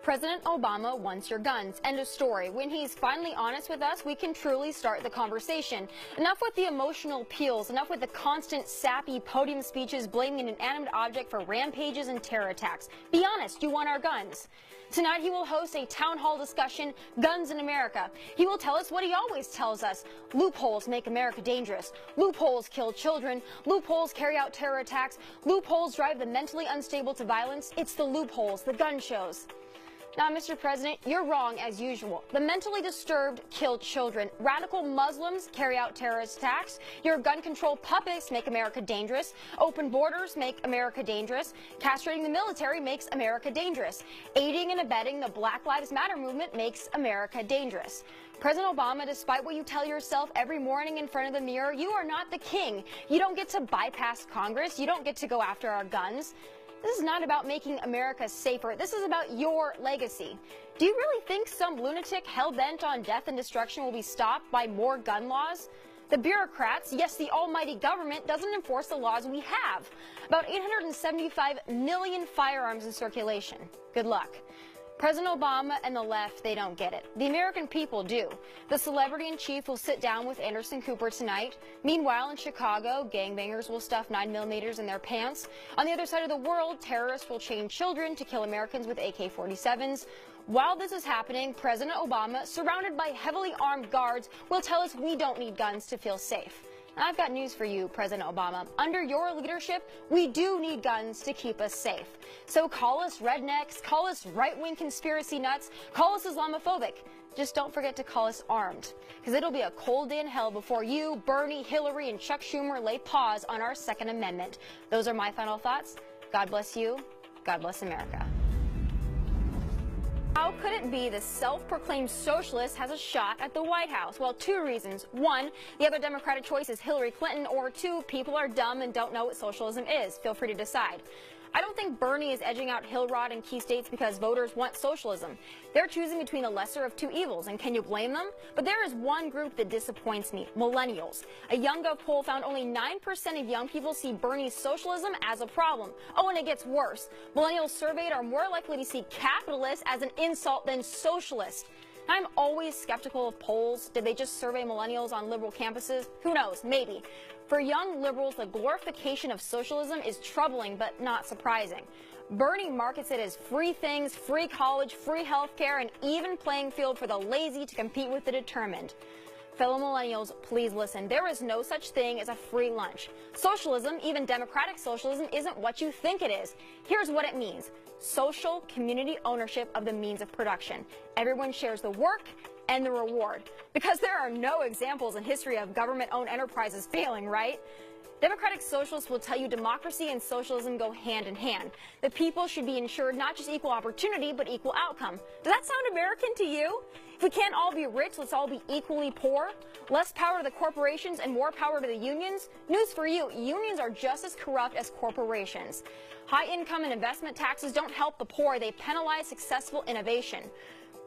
President Obama wants your guns. End of story. When he's finally honest with us, we can truly start the conversation. Enough with the emotional appeals, enough with the constant sappy podium speeches blaming an inanimate object for rampages and terror attacks. Be honest, you want our guns. Tonight he will host a town hall discussion, Guns in America. He will tell us what he always tells us. Loopholes make America dangerous. Loopholes kill children. Loopholes carry out terror attacks. Loopholes drive the mentally unstable to violence. It's the loopholes, the gun shows. Now, Mr. President, you're wrong as usual. The mentally disturbed kill children. Radical Muslims carry out terrorist attacks. Your gun control puppets make America dangerous. Open borders make America dangerous. Castrating the military makes America dangerous. Aiding and abetting the Black Lives Matter movement makes America dangerous. President Obama, despite what you tell yourself every morning in front of the mirror, you are not the king. You don't get to bypass Congress. You don't get to go after our guns. This is not about making America safer. This is about your legacy. Do you really think some lunatic hell-bent on death and destruction will be stopped by more gun laws? The bureaucrats, yes, the almighty government, doesn't enforce the laws we have. About 875 million firearms in circulation. Good luck. President Obama and the left, they don't get it. The American people do. The celebrity in chief will sit down with Anderson Cooper tonight. Meanwhile, in Chicago, gangbangers will stuff 9mm in their pants. On the other side of the world, terrorists will chain children to kill Americans with AK-47s. While this is happening, President Obama, surrounded by heavily armed guards, will tell us we don't need guns to feel safe. I've got news for you, President Obama. Under your leadership, we do need guns to keep us safe. So call us rednecks, call us right-wing conspiracy nuts, call us Islamophobic. Just don't forget to call us armed, because it'll be a cold day in hell before you, Bernie, Hillary, and Chuck Schumer lay pause on our Second Amendment. Those are my final thoughts. God bless you. God bless America. How could it be the self-proclaimed socialist has a shot at the White House? Well, two reasons. One, the other Democratic choice is Hillary Clinton, or two, people are dumb and don't know what socialism is. Feel free to decide. I don't think Bernie is edging out Hillrod in key states because voters want socialism. They're choosing between the lesser of two evils, and can you blame them? But there is one group that disappoints me, millennials. A YoungGov poll found only 9% of young people see Bernie's socialism as a problem. Oh, and it gets worse. Millennials surveyed are more likely to see capitalist as an insult than socialist. I'm always skeptical of polls. Did they just survey millennials on liberal campuses? Who knows? Maybe. For young liberals, the glorification of socialism is troubling but not surprising. Bernie markets it as free things, free college, free health care, and even playing field for the lazy to compete with the determined. Fellow millennials, please listen. There is no such thing as a free lunch. Socialism, even democratic socialism, isn't what you think it is. Here's what it means. Social community ownership of the means of production. Everyone shares the work and the reward. Because there are no examples in history of government-owned enterprises failing, right? Democratic socialists will tell you democracy and socialism go hand in hand. The people should be ensured not just equal opportunity, but equal outcome. Does that sound American to you? If we can't all be rich, let's all be equally poor. Less power to the corporations and more power to the unions? News for you, unions are just as corrupt as corporations. High income and investment taxes don't help the poor, they penalize successful innovation.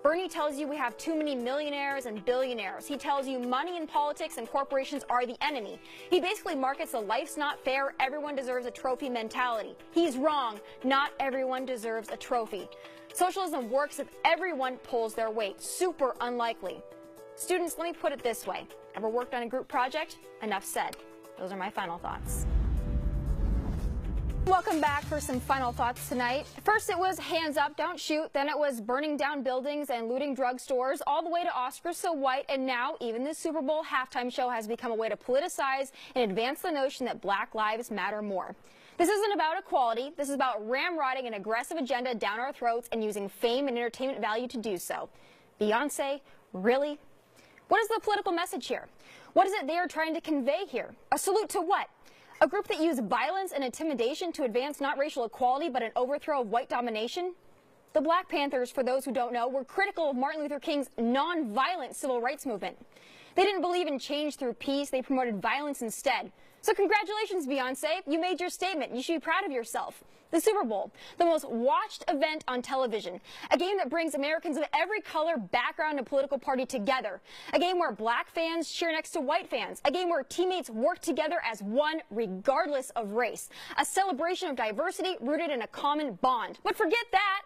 Bernie tells you we have too many millionaires and billionaires. He tells you money in politics and corporations are the enemy. He basically markets the life's not fair, everyone deserves a trophy mentality. He's wrong. Not everyone deserves a trophy. Socialism works if everyone pulls their weight. Super unlikely. Students, let me put it this way. Ever worked on a group project? Enough said. Those are my final thoughts. Welcome back for some final thoughts tonight. First it was hands up, don't shoot. Then it was burning down buildings and looting drugstores, all the way to Oscars So White. And now even the Super Bowl halftime show has become a way to politicize and advance the notion that Black lives matter more. This isn't about equality. This is about ramrodding an aggressive agenda down our throats and using fame and entertainment value to do so. Beyonce, really? What is the political message here? What is it they are trying to convey here? A salute to what? A group that used violence and intimidation to advance not racial equality, but an overthrow of white domination? The Black Panthers, for those who don't know, were critical of Martin Luther King's non-violent civil rights movement. They didn't believe in change through peace. They promoted violence instead. So congratulations, Beyonce. You made your statement. You should be proud of yourself. The Super Bowl, the most watched event on television. A game that brings Americans of every color, background, and political party together. A game where black fans cheer next to white fans. A game where teammates work together as one regardless of race. A celebration of diversity rooted in a common bond. But forget that.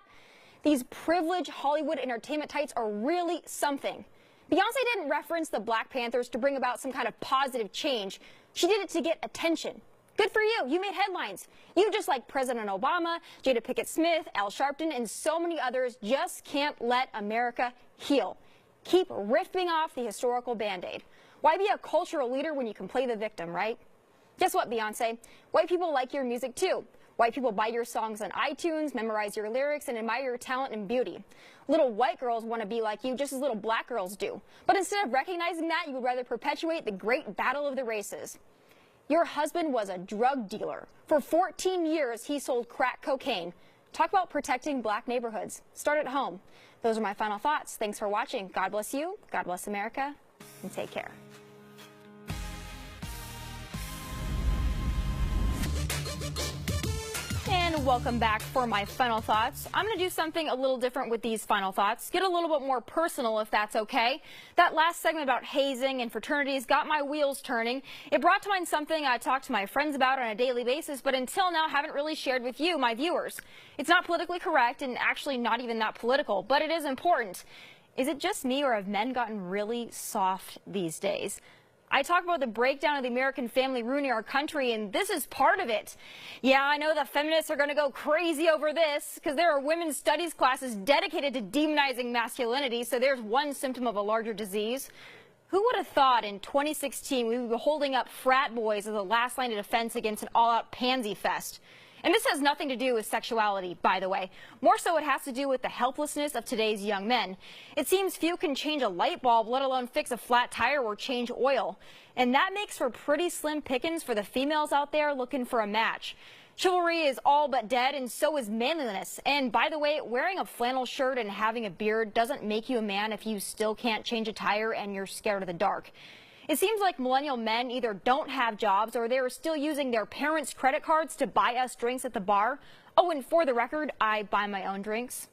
These privileged Hollywood entertainment types are really something. Beyonce didn't reference the Black Panthers to bring about some kind of positive change. She did it to get attention. Good for you. You made headlines. You, just like President Obama, Jada Pinkett Smith, Al Sharpton, and so many others, just can't let America heal. Keep ripping off the historical Band-Aid. Why be a cultural leader when you can play the victim, right? Guess what, Beyonce? White people like your music too. White people buy your songs on iTunes, memorize your lyrics, and admire your talent and beauty. Little white girls want to be like you just as little black girls do. But instead of recognizing that, you would rather perpetuate the great battle of the races. Your husband was a drug dealer. For 14 years, he sold crack cocaine. Talk about protecting black neighborhoods. Start at home. Those are my final thoughts. Thanks for watching. God bless you, God bless America, and take care. And welcome back for my final thoughts. I'm going to do something a little different with these final thoughts. Get a little bit more personal, if that's okay. That last segment about hazing and fraternities got my wheels turning. It brought to mind something I talk to my friends about on a daily basis, but until now haven't really shared with you, my viewers. It's not politically correct and actually not even that political, but it is important. Is it just me, or have men gotten really soft these days? I talk about the breakdown of the American family ruining our country, and this is part of it. Yeah, I know the feminists are going to go crazy over this because there are women's studies classes dedicated to demonizing masculinity, so there's one symptom of a larger disease. Who would have thought in 2016 we would be holding up frat boys as the last line of defense against an all-out pansy fest? And this has nothing to do with sexuality, by the way. More so, it has to do with the helplessness of today's young men. It seems few can change a light bulb, let alone fix a flat tire or change oil. And that makes for pretty slim pickings for the females out there looking for a match. Chivalry is all but dead, and so is manliness. And by the way, wearing a flannel shirt and having a beard doesn't make you a man if you still can't change a tire and you're scared of the dark. It seems like millennial men either don't have jobs or they're still using their parents' credit cards to buy us drinks at the bar. Oh, and for the record, I buy my own drinks.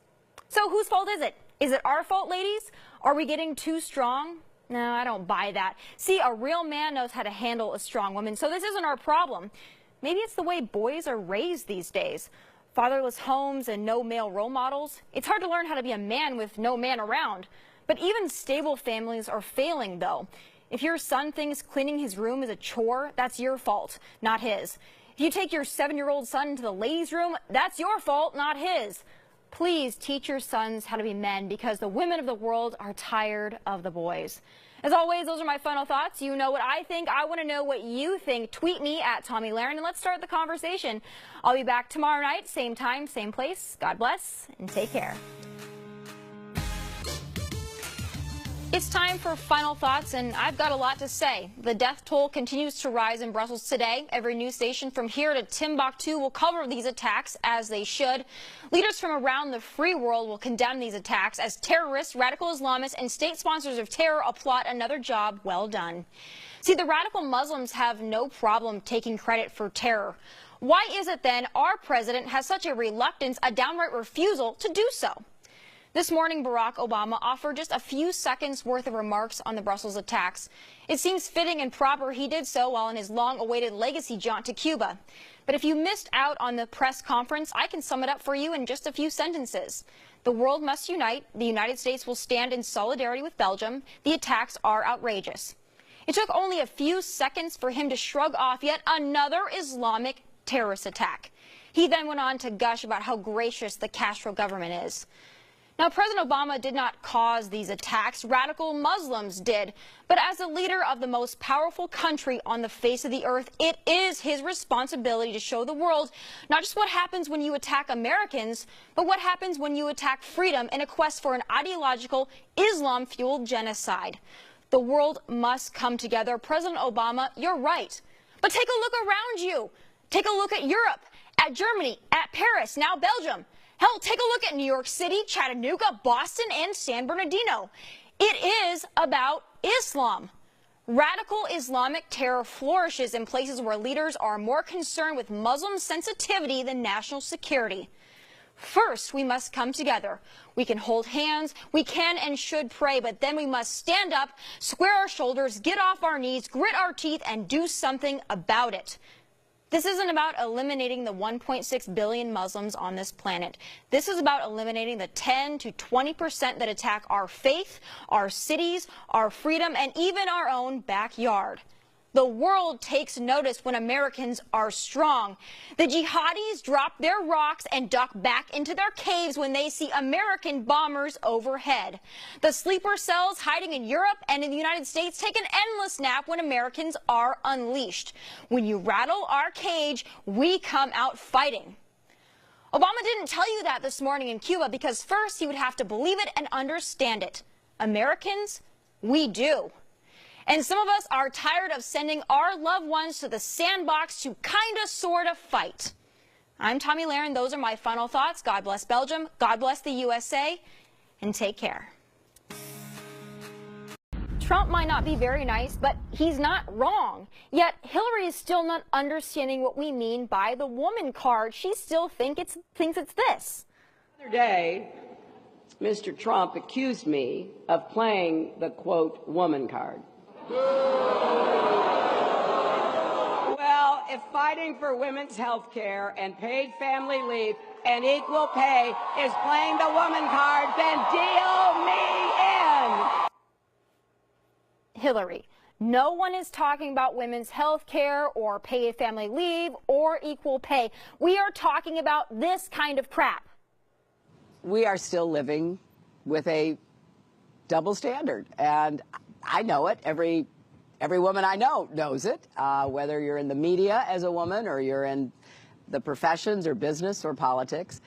So whose fault is it? Is it our fault, ladies? Are we getting too strong? No, I don't buy that. See, a real man knows how to handle a strong woman, so this isn't our problem. Maybe it's the way boys are raised these days. Fatherless homes and no male role models. It's hard to learn how to be a man with no man around. But even stable families are failing, though. If your son thinks cleaning his room is a chore, that's your fault, not his. If you take your 7-year-old son into the ladies' room, that's your fault, not his. Please teach your sons how to be men, because the women of the world are tired of the boys. As always, those are my final thoughts. You know what I think. I want to know what you think. Tweet me at Tomi Lahren, and let's start the conversation. I'll be back tomorrow night, same time, same place. God bless, and take care. It's time for final thoughts, and I've got a lot to say. The death toll continues to rise in Brussels today. Every news station from here to Timbuktu will cover these attacks, as they should. Leaders from around the free world will condemn these attacks as terrorists, radical Islamists, and state sponsors of terror applaud another job well done. See, the radical Muslims have no problem taking credit for terror. Why is it then our president has such a reluctance, a downright refusal to do so? This morning, Barack Obama offered just a few seconds worth of remarks on the Brussels attacks. It seems fitting and proper he did so while on his long-awaited legacy jaunt to Cuba. But if you missed out on the press conference, I can sum it up for you in just a few sentences. The world must unite. The United States will stand in solidarity with Belgium. The attacks are outrageous. It took only a few seconds for him to shrug off yet another Islamic terrorist attack. He then went on to gush about how gracious the Castro government is. Now, President Obama did not cause these attacks. Radical Muslims did. But as the leader of the most powerful country on the face of the earth, it is his responsibility to show the world not just what happens when you attack Americans, but what happens when you attack freedom in a quest for an ideological, Islam-fueled genocide. The world must come together. President Obama, you're right. But take a look around you. Take a look at Europe, at Germany, at Paris, now Belgium. Hell, take a look at New York City, Chattanooga, Boston, and San Bernardino. It is about Islam. Radical Islamic terror flourishes in places where leaders are more concerned with Muslim sensitivity than national security. First, we must come together. We can hold hands, we can and should pray, but then we must stand up, square our shoulders, get off our knees, grit our teeth, and do something about it. This isn't about eliminating the 1.6 billion Muslims on this planet. This is about eliminating the 10 to 20% that attack our faith, our cities, our freedom, and even our own backyard. The world takes notice when Americans are strong. The jihadis drop their rocks and duck back into their caves when they see American bombers overhead. The sleeper cells hiding in Europe and in the United States take an endless nap when Americans are unleashed. When you rattle our cage, we come out fighting. Obama didn't tell you that this morning in Cuba because first he would have to believe it and understand it. Americans, we do. And some of us are tired of sending our loved ones to the sandbox to kinda sorta fight. I'm Tomi Lahren. Those are my final thoughts. God bless Belgium. God bless the USA. And take care. Trump might not be very nice, but he's not wrong. Yet Hillary is still not understanding what we mean by the woman card. She still thinks it's this. The other day, Mr. Trump accused me of playing the, quote, woman card. Well, if fighting for women's health care and paid family leave and equal pay is playing the woman card, then deal me in. Hillary, no one is talking about women's health care or paid family leave or equal pay. We are talking about this kind of crap. We are still living with a double standard, and I know it. Every woman I know knows it, whether you're in the media as a woman or you're in the professions or business or politics.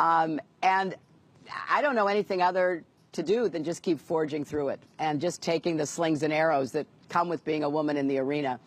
And I don't know anything other to do than just keep forging through it and just taking the slings and arrows that come with being a woman in the arena.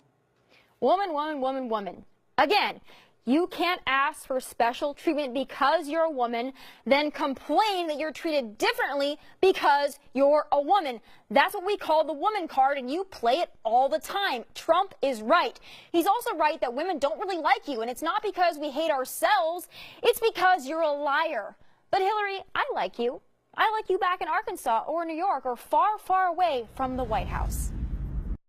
Woman, woman, woman, woman. Again, you can't ask for special treatment because you're a woman, then complain that you're treated differently because you're a woman. That's what we call the woman card, and you play it all the time. Trump is right. He's also right that women don't really like you, and it's not because we hate ourselves. It's because you're a liar. But Hillary, I like you. I like you back in Arkansas or New York or far, far away from the White House.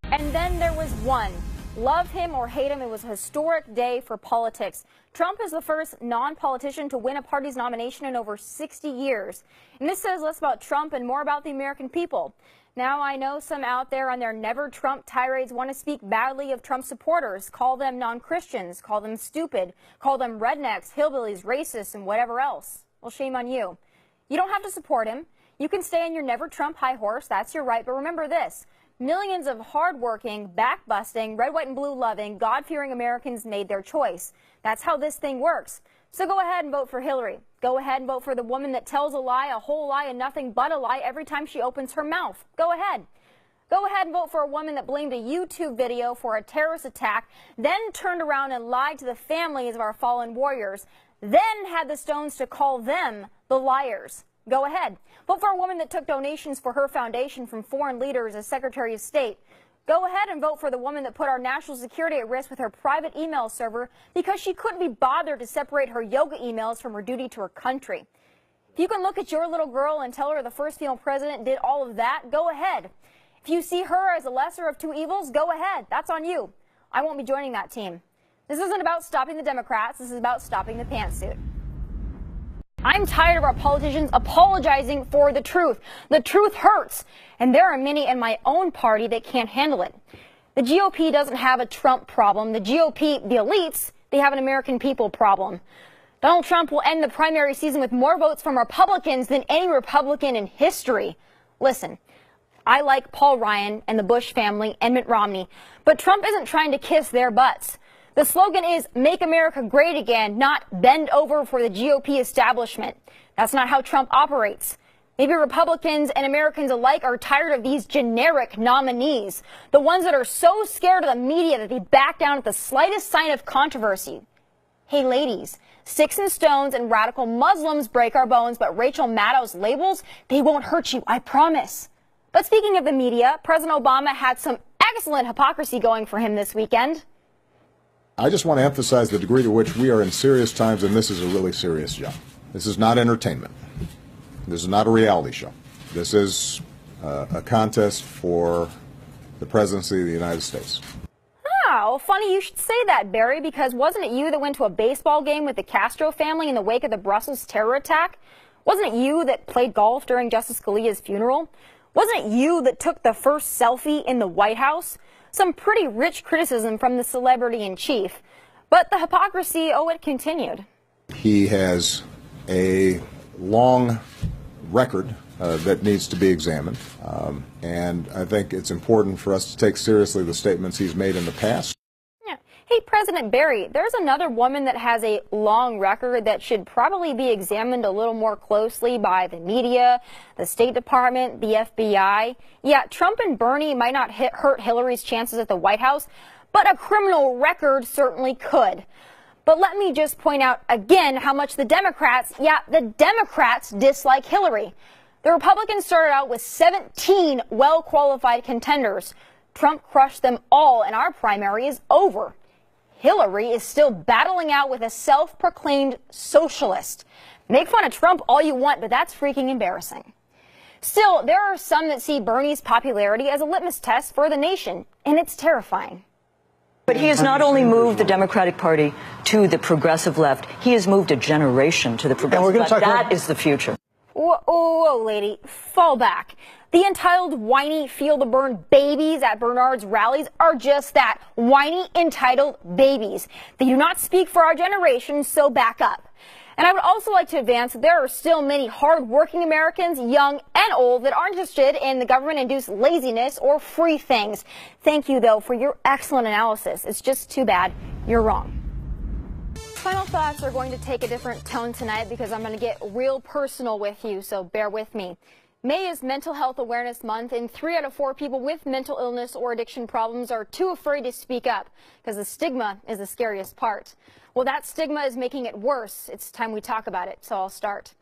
And then there was one. Love him or hate him, it was a historic day for politics. Trump is the first non-politician to win a party's nomination in over 60 years. And this says less about Trump and more about the American people. Now, I know some out there on their Never Trump tirades want to speak badly of Trump supporters, call them non-Christians, call them stupid, call them rednecks, hillbillies, racists, and whatever else. Well, shame on you. You don't have to support him. You can stay on your Never Trump high horse. That's your right. But remember this. Millions of hardworking, back-busting, red, white, and blue-loving, God-fearing Americans made their choice. That's how this thing works. So go ahead and vote for Hillary. Go ahead and vote for the woman that tells a lie, a whole lie, and nothing but a lie every time she opens her mouth. Go ahead. Go ahead and vote for a woman that blamed a YouTube video for a terrorist attack, then turned around and lied to the families of our fallen warriors, then had the stones to call them the liars. Go ahead. Vote for a woman that took donations for her foundation from foreign leaders as Secretary of State. Go ahead and vote for the woman that put our national security at risk with her private email server because she couldn't be bothered to separate her yoga emails from her duty to her country. If you can look at your little girl and tell her the first female president did all of that, go ahead. If you see her as a lesser of two evils, go ahead. That's on you. I won't be joining that team. This isn't about stopping the Democrats. This is about stopping the pantsuit. I'm tired of our politicians apologizing for the truth. The truth hurts, and there are many in my own party that can't handle it. The GOP doesn't have a Trump problem. The GOP, the elites, they have an American people problem. Donald Trump will end the primary season with more votes from Republicans than any Republican in history. Listen, I like Paul Ryan and the Bush family and Mitt Romney, but Trump isn't trying to kiss their butts. The slogan is Make America Great Again, not bend over for the GOP establishment. That's not how Trump operates. Maybe Republicans and Americans alike are tired of these generic nominees, the ones that are so scared of the media that they back down at the slightest sign of controversy. Hey, ladies, sticks and stones and radical Muslims break our bones, but Rachel Maddow's labels, they won't hurt you, I promise. But speaking of the media, President Obama had some excellent hypocrisy going for him this weekend. I just want to emphasize the degree to which we are in serious times, and this is a really serious job. This is not entertainment. This is not a reality show. This is a contest for the presidency of the United States. Oh, Well, funny you should say that, Barry, because wasn't it you that went to a baseball game with the Castro family in the wake of the Brussels terror attack? Wasn't it you that played golf during Justice Scalia's funeral? Wasn't it you that took the first selfie in the White House? Some pretty rich criticism from the celebrity in chief. But the hypocrisy, it continued. He has a long record that needs to be examined, and I think it's important for us to take seriously the statements he's made in the past. Yeah. Hey, President Barry, there's another woman that has a long record that should probably be examined a little more closely by the media, the State Department, the FBI. Yeah, Trump and Bernie might not hurt Hillary's chances at the White House, but a criminal record certainly could. But let me just point out again how much the Democrats dislike Hillary. The Republicans started out with 17 well-qualified contenders. Trump crushed them all, and our primary is over. Hillary is still battling out with a self-proclaimed socialist. Make fun of Trump all you want, but that's freaking embarrassing. Still, there are some that see Bernie's popularity as a litmus test for the nation, and it's terrifying. But he has not only moved the Democratic Party to the progressive left, he has moved a generation to the progressive left. That is the future. Whoa, lady, fall back. The entitled, whiny, feel-the-burn babies at Bernard's rallies are just that, whiny, entitled babies. They do not speak for our generation, so back up. And I would also like to advance that there are still many hard-working Americans, young and old, that aren't interested in the government-induced laziness or free things. Thank you, though, for your excellent analysis. It's just too bad you're wrong. Final thoughts are going to take a different tone tonight because I'm going to get real personal with you, so bear with me. May is Mental Health Awareness Month, and 3 out of 4 people with mental illness or addiction problems are too afraid to speak up because the stigma is the scariest part. Well, that stigma is making it worse. It's time we talk about it, so I'll start.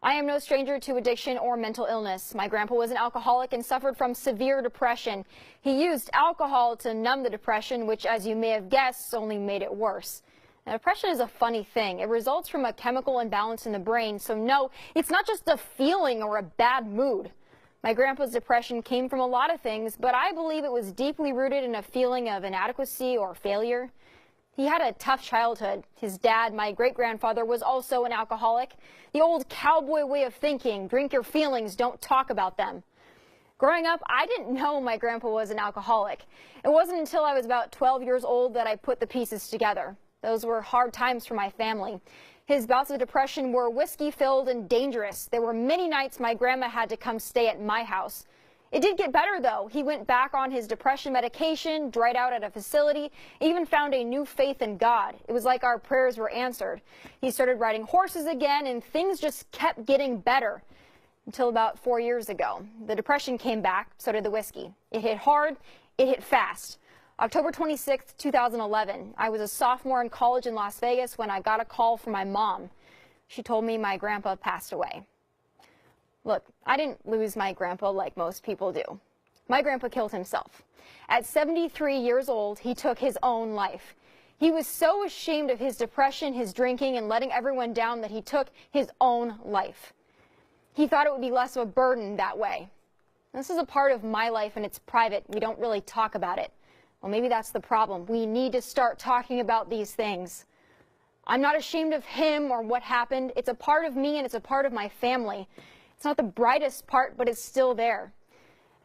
I am no stranger to addiction or mental illness. My grandpa was an alcoholic and suffered from severe depression. He used alcohol to numb the depression, which, as you may have guessed, only made it worse. Now, depression is a funny thing. It results from a chemical imbalance in the brain, so no, it's not just a feeling or a bad mood. My grandpa's depression came from a lot of things, but I believe it was deeply rooted in a feeling of inadequacy or failure. He had a tough childhood. His dad, my great-grandfather, was also an alcoholic. The old cowboy way of thinking, drink your feelings, don't talk about them. Growing up, I didn't know my grandpa was an alcoholic. It wasn't until I was about 12 years old that I put the pieces together. Those were hard times for my family. His bouts of depression were whiskey-filled and dangerous. There were many nights my grandma had to come stay at my house. It did get better, though. He went back on his depression medication, dried out at a facility, even found a new faith in God. It was like our prayers were answered. He started riding horses again, and things just kept getting better until about 4 years ago. The depression came back, so did the whiskey. It hit hard, it hit fast. October 26, 2011, I was a sophomore in college in Las Vegas when I got a call from my mom. She told me my grandpa passed away. Look, I didn't lose my grandpa like most people do. My grandpa killed himself. At 73 years old, he took his own life. He was so ashamed of his depression, his drinking, and letting everyone down that he took his own life. He thought it would be less of a burden that way. This is a part of my life, and it's private. We don't really talk about it. Well, maybe that's the problem. We need to start talking about these things. I'm not ashamed of him or what happened. It's a part of me, and it's a part of my family. It's not the brightest part, but it's still there.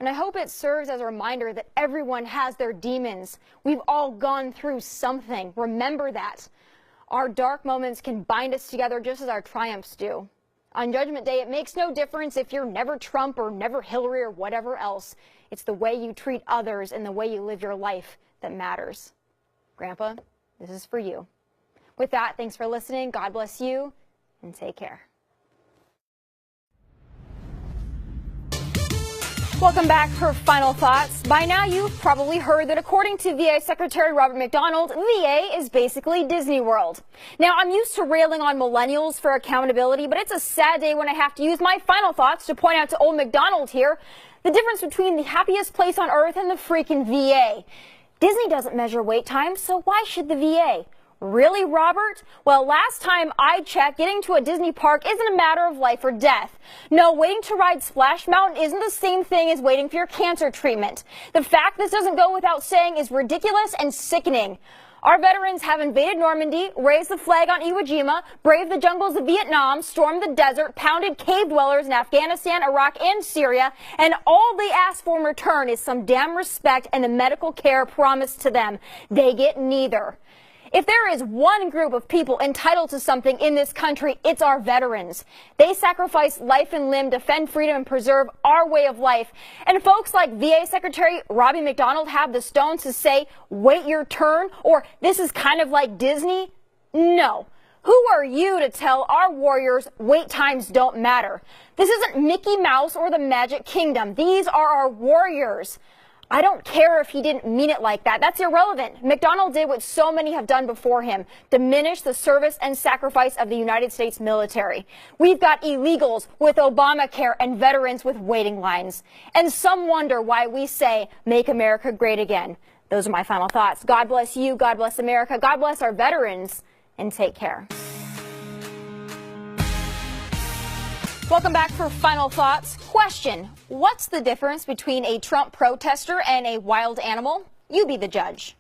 And I hope it serves as a reminder that everyone has their demons. We've all gone through something. Remember that. Our dark moments can bind us together just as our triumphs do. On Judgment Day, it makes no difference if you're never Trump or never Hillary or whatever else. It's the way you treat others and the way you live your life that matters. Grandpa, this is for you. With that, thanks for listening. God bless you, and take care. Welcome back for Final Thoughts. By now, you've probably heard that according to VA Secretary Robert McDonald, VA is basically Disney World. Now, I'm used to railing on millennials for accountability, but it's a sad day when I have to use my final thoughts to point out to old McDonald here the difference between the happiest place on earth and the freaking VA. Disney doesn't measure wait times, so why should the VA? Really, Robert? Well, last time I checked, getting to a Disney park isn't a matter of life or death. No, waiting to ride Splash Mountain isn't the same thing as waiting for your cancer treatment. The fact this doesn't go without saying is ridiculous and sickening. Our veterans have invaded Normandy, raised the flag on Iwo Jima, braved the jungles of Vietnam, stormed the desert, pounded cave dwellers in Afghanistan, Iraq, and Syria, and all they ask for in return is some damn respect and the medical care promised to them. They get neither. If there is one group of people entitled to something in this country, it's our veterans. They sacrifice life and limb, defend freedom, and preserve our way of life. And folks like VA Secretary Robbie McDonald have the stones to say, wait your turn, or this is kind of like Disney? No. Who are you to tell our warriors wait times don't matter? This isn't Mickey Mouse or the Magic Kingdom. These are our warriors. I don't care if he didn't mean it like that. That's irrelevant. McDonald did what so many have done before him, diminish the service and sacrifice of the United States military. We've got illegals with Obamacare and veterans with waiting lines. And some wonder why we say, make America great again. Those are my final thoughts. God bless you. God bless America. God bless our veterans. And take care. Welcome back for Final Thoughts. Question: what's the difference between a Trump protester and a wild animal? You be the judge.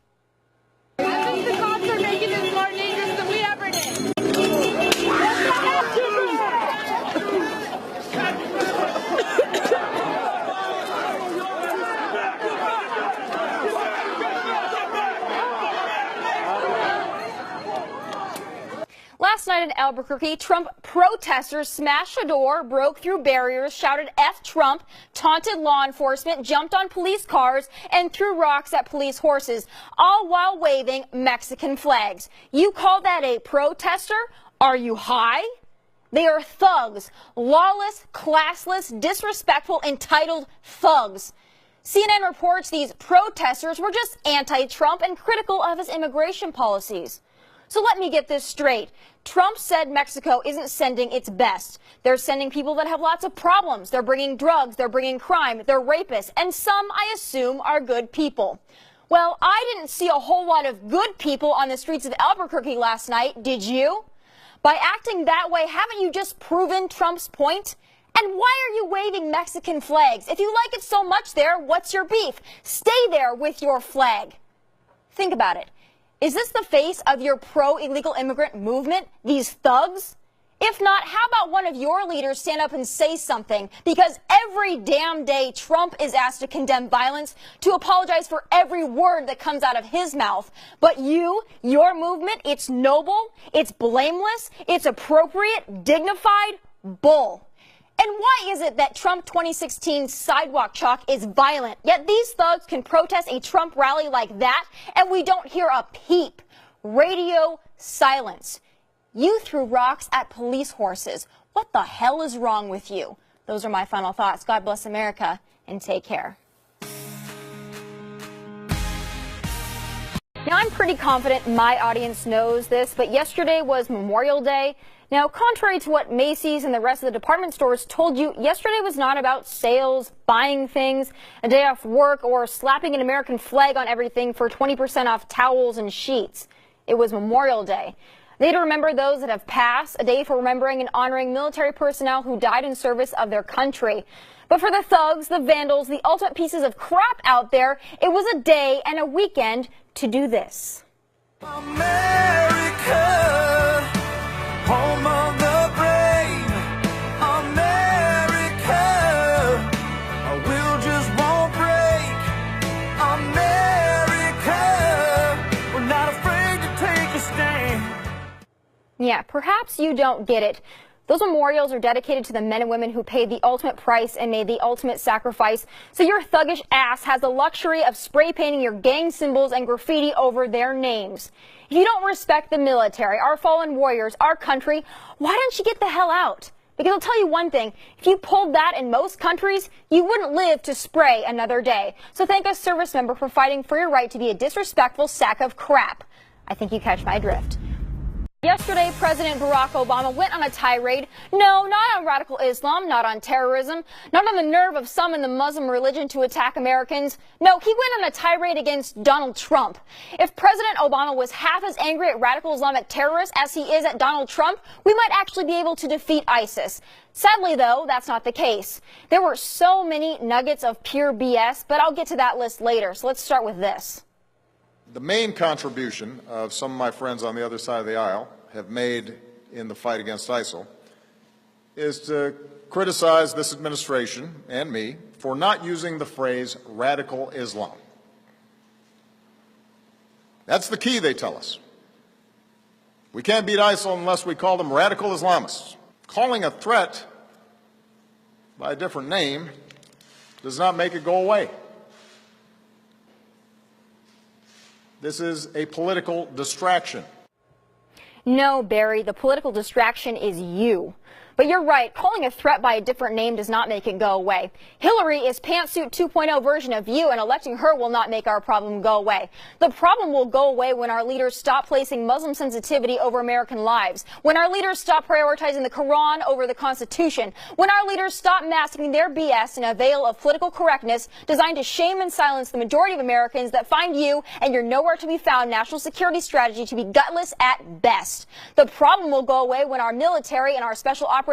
I think the cops are making this more dangerous than we ever did. Last night in Albuquerque, Trump protesters smashed a door, broke through barriers, shouted F Trump, taunted law enforcement, jumped on police cars, and threw rocks at police horses, all while waving Mexican flags. You call that a protester? Are you high? They are thugs, lawless, classless, disrespectful, entitled thugs. CNN reports these protesters were just anti-Trump and critical of his immigration policies. So let me get this straight. Trump said Mexico isn't sending its best. They're sending people that have lots of problems. They're bringing drugs, they're bringing crime, they're rapists, and some, I assume, are good people. Well, I didn't see a whole lot of good people on the streets of Albuquerque last night, did you? By acting that way, haven't you just proven Trump's point? And why are you waving Mexican flags? If you like it so much there, what's your beef? Stay there with your flag. Think about it. Is this the face of your pro-illegal immigrant movement, these thugs? If not, how about one of your leaders stand up and say something? Because every damn day Trump is asked to condemn violence, to apologize for every word that comes out of his mouth. But you, your movement, it's noble, it's blameless, it's appropriate, dignified, bull. And why is it that Trump 2016 sidewalk chalk is violent, yet these thugs can protest a Trump rally like that and we don't hear a peep? Radio silence. You threw rocks at police horses. What the hell is wrong with you? Those are my final thoughts. God bless America and take care. Now, I'm pretty confident my audience knows this, but yesterday was Memorial Day. Now, contrary to what Macy's and the rest of the department stores told you, yesterday was not about sales, buying things, a day off work, or slapping an American flag on everything for 20% off towels and sheets. It was Memorial Day. A day to remember those that have passed, a day for remembering and honoring military personnel who died in service of their country. But for the thugs, the vandals, the ultimate pieces of crap out there, it was a day and a weekend to do this. America, home of the brave. America, we'll just won't break. America, we're not afraid to take a stand. Yeah, perhaps you don't get it. Those memorials are dedicated to the men and women who paid the ultimate price and made the ultimate sacrifice. So your thuggish ass has the luxury of spray painting your gang symbols and graffiti over their names. If you don't respect the military, our fallen warriors, our country, why don't you get the hell out? Because I'll tell you one thing, if you pulled that in most countries, you wouldn't live to spray another day. So thank a service member for fighting for your right to be a disrespectful sack of crap. I think you catch my drift. Yesterday, President Barack Obama went on a tirade. No, not on radical Islam, not on terrorism, not on the nerve of some in the Muslim religion to attack Americans. No, he went on a tirade against Donald Trump. If President Obama was half as angry at radical Islamic terrorists as he is at Donald Trump, we might actually be able to defeat ISIS. Sadly, though, that's not the case. There were so many nuggets of pure BS, but I'll get to that list later. So let's start with this. The main contribution of some of my friends on the other side of the aisle have made in the fight against ISIL is to criticize this administration and me for not using the phrase radical Islam. That's the key, they tell us. We can't beat ISIL unless we call them radical Islamists. Calling a threat by a different name does not make it go away. This is a political distraction. No, Barry, the political distraction is you. But you're right, calling a threat by a different name does not make it go away. Hillary is Pantsuit 2.0 version of you, and electing her will not make our problem go away. The problem will go away when our leaders stop placing Muslim sensitivity over American lives, when our leaders stop prioritizing the Quran over the Constitution, when our leaders stop masking their BS in a veil of political correctness designed to shame and silence the majority of Americans that find you and your nowhere to be found national security strategy to be gutless at best. The problem will go away when our military and our special operators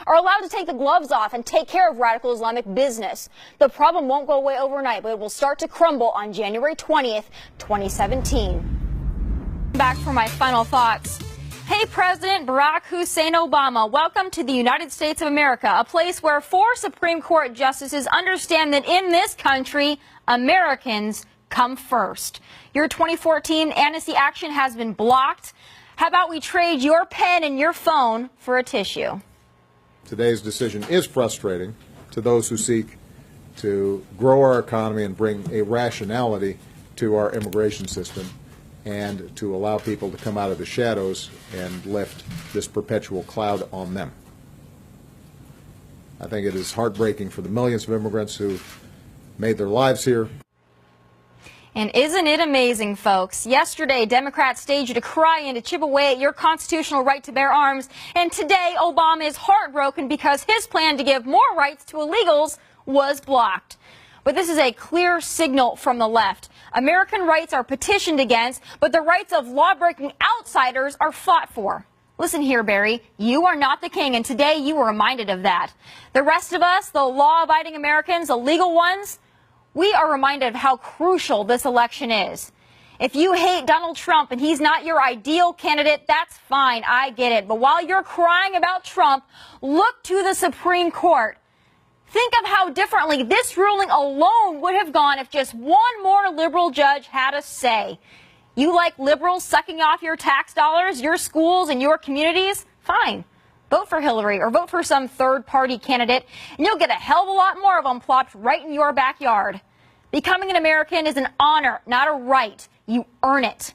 are allowed to take the gloves off and take care of radical Islamic business. The problem won't go away overnight, but it will start to crumble on January 20th, 2017. Back for my final thoughts. Hey, President Barack Hussein Obama, welcome to the United States of America, a place where 4 Supreme Court justices understand that in this country, Americans come first. Your 2014 amnesty action has been blocked. How about we trade your pen and your phone for a tissue? Today's decision is frustrating to those who seek to grow our economy and bring a rationality to our immigration system and to allow people to come out of the shadows and lift this perpetual cloud on them. I think it is heartbreaking for the millions of immigrants who made their lives here. And isn't it amazing, folks? Yesterday, Democrats staged a cry-in to chip away at your constitutional right to bear arms. And today, Obama is heartbroken because his plan to give more rights to illegals was blocked. But this is a clear signal from the left. American rights are petitioned against, but the rights of law-breaking outsiders are fought for. Listen here, Barry, you are not the king, and today you were reminded of that. The rest of us, the law-abiding Americans, the legal ones, we are reminded of how crucial this election is. If you hate Donald Trump and he's not your ideal candidate, that's fine, I get it. But while you're crying about Trump, look to the Supreme Court. Think of how differently this ruling alone would have gone if just one more liberal judge had a say. You like liberals sucking off your tax dollars, your schools, and your communities? Fine. Vote for Hillary or vote for some third-party candidate, and you'll get a hell of a lot more of them plopped right in your backyard. Becoming an American is an honor, not a right. You earn it.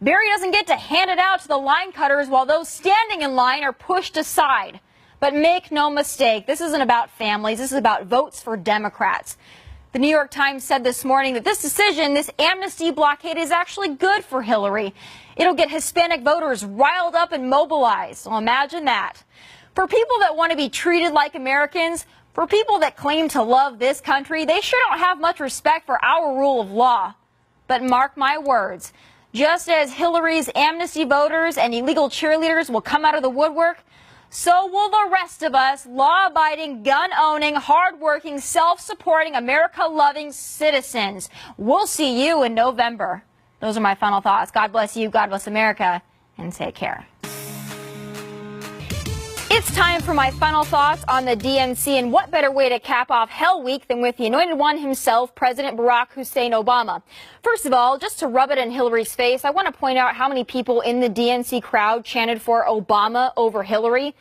Barry doesn't get to hand it out to the line cutters while those standing in line are pushed aside. But make no mistake, this isn't about families. This is about votes for Democrats. The New York Times said this morning that this decision, this amnesty blockade, is actually good for Hillary. It'll get Hispanic voters riled up and mobilized. Well, imagine that. For people that want to be treated like Americans, for people that claim to love this country, they sure don't have much respect for our rule of law. But mark my words, just as Hillary's amnesty voters and illegal cheerleaders will come out of the woodwork, so will the rest of us, law-abiding, gun-owning, hard-working, self-supporting, America-loving citizens. We'll see you in November. Those are my final thoughts. God bless you, God bless America, and take care. It's time for my final thoughts on the DNC, and what better way to cap off Hell Week than with the anointed one himself, President Barack Hussein Obama. First of all, just to rub it in Hillary's face, I want to point out how many people in the DNC crowd chanted for Obama over Hillary.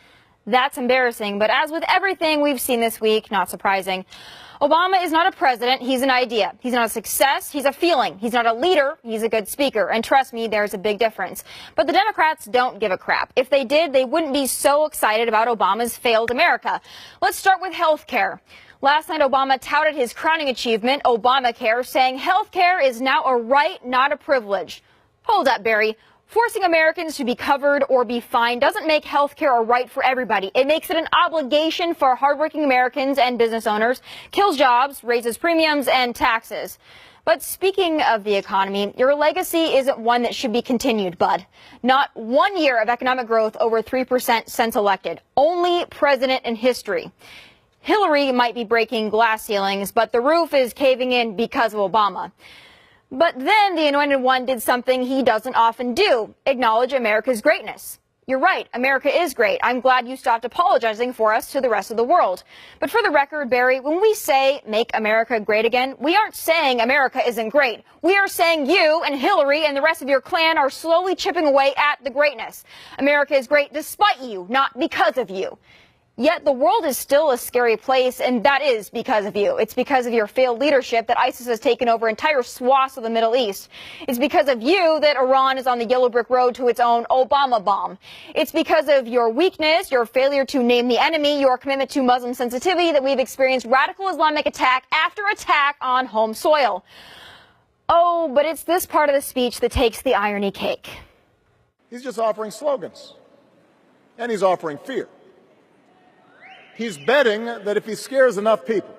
That's embarrassing, but as with everything we've seen this week, not surprising. Obama is not a president, he's an idea. He's not a success, he's a feeling. He's not a leader, he's a good speaker. And trust me, there's a big difference. But the Democrats don't give a crap. If they did, they wouldn't be so excited about Obama's failed America. Let's start with health care. Last night, Obama touted his crowning achievement, Obamacare, saying health care is now a right, not a privilege. Hold up, Barry. Forcing Americans to be covered or be fined doesn't make health care a right for everybody. It makes it an obligation for hardworking Americans and business owners, kills jobs, raises premiums and taxes. But speaking of the economy, your legacy isn't one that should be continued, bud. Not 1 year of economic growth over 3% since elected. Only president in history. Hillary might be breaking glass ceilings, but the roof is caving in because of Obama. But then the anointed one did something he doesn't often do, acknowledge America's greatness. You're right, America is great. I'm glad you stopped apologizing for us to the rest of the world. But for the record, Barry, when we say make America great again, we aren't saying America isn't great. We are saying you and Hillary and the rest of your clan are slowly chipping away at the greatness. America is great despite you, not because of you. Yet the world is still a scary place, and that is because of you. It's because of your failed leadership that ISIS has taken over entire swaths of the Middle East. It's because of you that Iran is on the yellow brick road to its own Obama bomb. It's because of your weakness, your failure to name the enemy, your commitment to Muslim sensitivity that we've experienced radical Islamic attack after attack on home soil. Oh, but it's this part of the speech that takes the irony cake. He's just offering slogans, and he's offering fear. He's betting that if he scares enough people,